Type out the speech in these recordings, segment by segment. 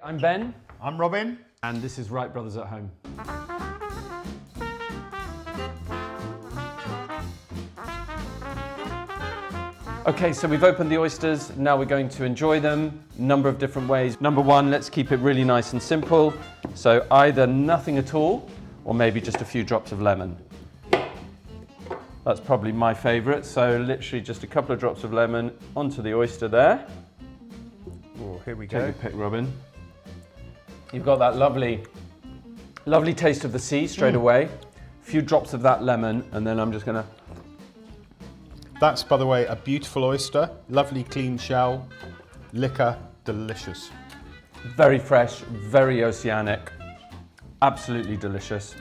I'm Ben. I'm Robin. And this is Wright Brothers at Home. Okay, so we've opened the oysters. Now we're going to enjoy them a number of different ways. Number one, let's keep it really nice and simple. So either nothing at all, or maybe just a few drops of lemon. That's probably my favorite. So literally just a couple of drops of lemon onto the oyster there. Oh, here we Take go. your pick, Robin. You've got that lovely taste of the sea straight away. A few drops of that lemon, and then I'm just gonna... That's, by the way, a beautiful oyster. Lovely clean shell, liquor, delicious. Very fresh, very oceanic, absolutely delicious.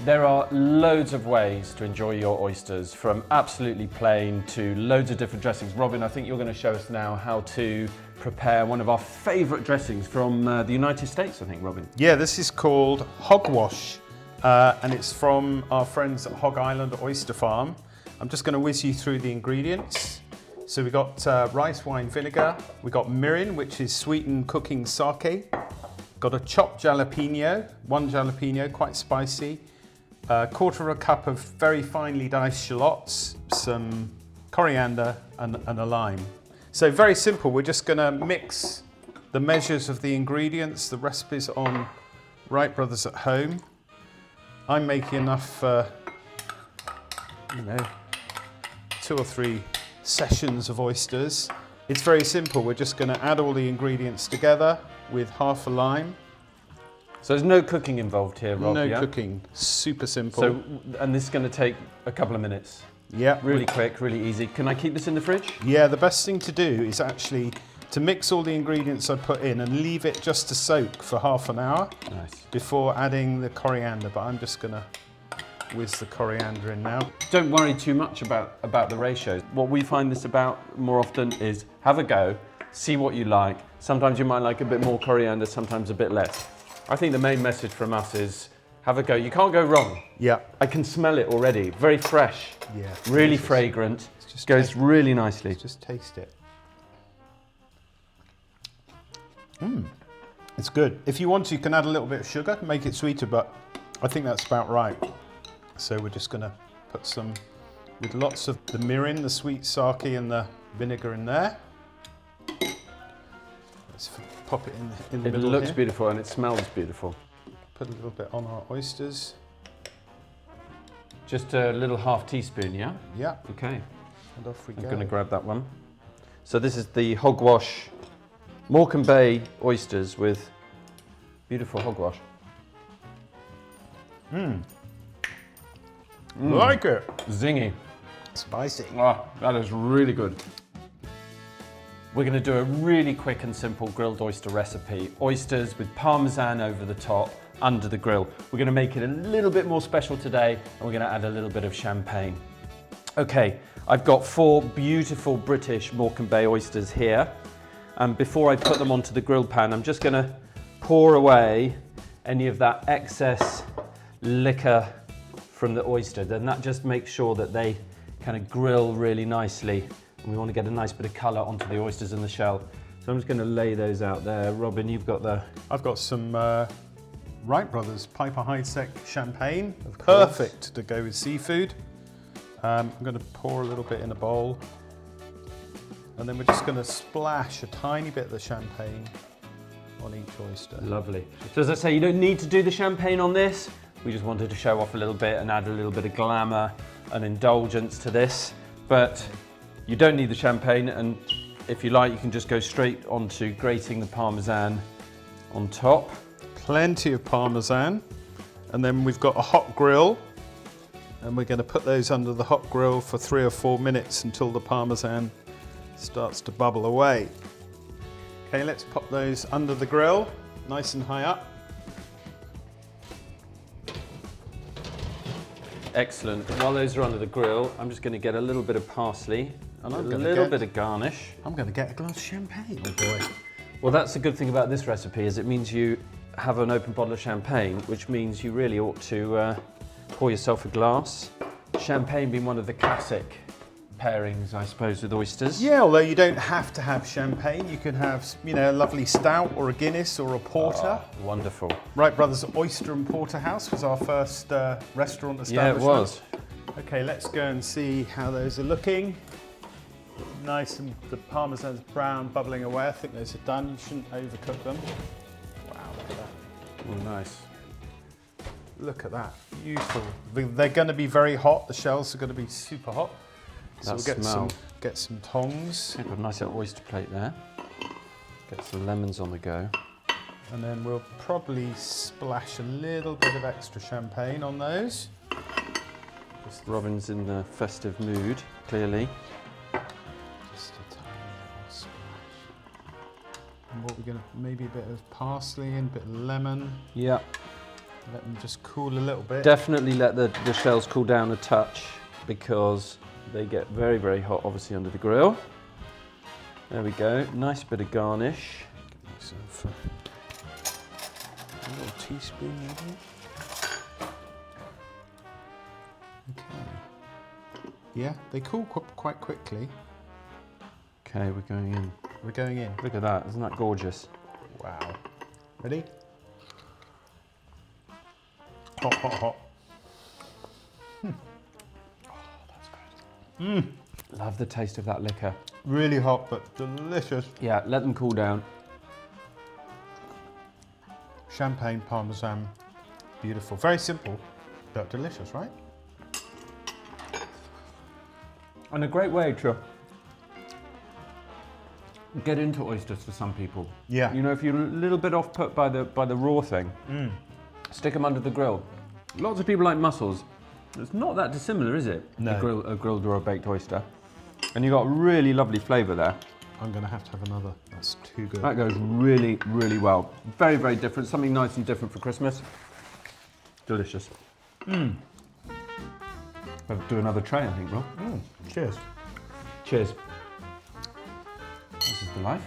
There are loads of ways to enjoy your oysters, from absolutely plain to loads of different dressings. Robin, I think you're going to show us now how to prepare one of our favourite dressings from the United States, I think, Robin. Yeah, this is called hogwash, and it's from our friends at Hog Island Oyster Farm. I'm just going to whiz you through the ingredients. So we've got rice wine vinegar, we've got mirin, which is sweetened cooking sake, got a chopped jalapeno, one jalapeno, quite spicy, a quarter of a cup of very finely diced shallots, some coriander and a lime. So very simple, we're just going to mix the measures of the ingredients. The recipe's on Wright Brothers at Home. I'm making enough for, 2 or 3 sessions of oysters. It's very simple, we're just going to add all the ingredients together with half a lime. So there's no cooking involved here, Rob? No cooking, super simple. So, and this is going to take a couple of minutes? Yeah. Really quick, really easy. Can I keep this in the fridge? Yeah, the best thing to do is actually to mix all the ingredients I put in and leave it just to soak for half an hour. Nice. Before adding the coriander, but I'm just going to whiz the coriander in now. Don't worry too much about the ratios. What we find this about more often is have a go, see what you like. Sometimes you might like a bit more coriander, sometimes a bit less. I think the main message from us is have a go. You can't go wrong. Yeah. I can smell it already. Very fresh. Yeah. Really delicious. fragrant. Just goes really nicely. Just taste it. It's good. If you want to, you can add a little bit of sugar, make it sweeter, but I think that's about right. So we're just going to put some, with lots of the mirin, the sweet sake and the vinegar in there. Let's pop it in the middle. It looks here. beautiful and it smells beautiful. Put a little bit on our oysters. Just a little half teaspoon, yeah? Yeah, Okay. and off we I'm go. going to grab that one. So this is the hogwash Morecambe Bay oysters with beautiful hogwash. Like it. Zingy. Spicy. Ah, that is really good. We're going to do a really quick and simple grilled oyster recipe. Oysters with parmesan over the top, under the grill. We're going to make it a little bit more special today, and we're going to add a little bit of champagne. Okay, I've got 4 beautiful British Morecambe Bay oysters here. And before I put them onto the grill pan, I'm just going to pour away any of that excess liquor from the oyster. Then that just makes sure that they kind of grill really nicely. And we want to get a nice bit of colour onto the oysters and the shell. So I'm just going to lay those out there. Robin, you've got the... I've got some Wright Brothers Piper Heidsieck champagne. Of course. Perfect to go with seafood. I'm going to pour a little bit in a bowl. And then we're just going to splash a tiny bit of the champagne on each oyster. Lovely. So as I say, you don't need to do the champagne on this. We just wanted to show off a little bit and add a little bit of glamour and indulgence to this. But you don't need the champagne, and if you like, you can just go straight onto grating the parmesan on top. Plenty of parmesan. And then we've got a hot grill. And we're going to put those under the hot grill for 3 or 4 minutes until the parmesan starts to bubble away. Okay, let's pop those under the grill, nice and high up. Excellent. While those are under the grill, I'm just going to get a little bit of parsley and a I'm gonna little get- bit of garnish. I'm going to get a glass of champagne, oh boy. Well, that's the good thing about this recipe, is it means you have an open bottle of champagne, which means you really ought to pour yourself a glass. Champagne being one of the classic pairings, I suppose, with oysters. Yeah, although you don't have to have champagne. You can have, you know, a lovely stout or a Guinness or a porter. Oh, wonderful. Wright Brothers Oyster and Porter House was our first restaurant Yeah, establishment. it was. Okay, let's go and see how those are looking. Nice, and the parmesan's brown, bubbling away. I think those are done. You shouldn't overcook them. Wow, look at that. Oh, nice. Look at that, beautiful. They're going to be very hot. The shells are going to be super hot. So That we'll smell. get some tongs, Got a nice little oyster plate there. Get some lemons on the go. and then we'll probably splash a little bit of extra champagne on those. Robin's in the festive mood, clearly. Just a tiny little splash. And what we're going to, maybe a bit of parsley and a bit of lemon. Yeah. Let them just cool a little bit. Definitely let the shells cool down a touch because they get very, very hot, obviously, under the grill. There we go. Nice bit of garnish. Give myself a little teaspoon maybe. Okay. Yeah, they cool quite quickly. Okay, we're going in. We're going in. Look at that. Isn't that gorgeous? Wow. Ready? Hot, hot, hot. Oh, that's good. Love the taste of that liquor. Really hot, but delicious. Yeah, let them cool down. Champagne, parmesan, beautiful. Very simple, but delicious, right? And a great way to get into oysters for some people. Yeah. You know, if you're a little bit off put by the raw thing, stick them under the grill. Lots of people like mussels. It's not that dissimilar, is it? No. A grilled or a baked oyster. And you've got really lovely flavour there. I'm going to have another. That's too good. That goes really, really well. Very, very different. Something nice and different for Christmas. Delicious. We'll do another tray, I think, Rob. Cheers. Cheers. This is the life.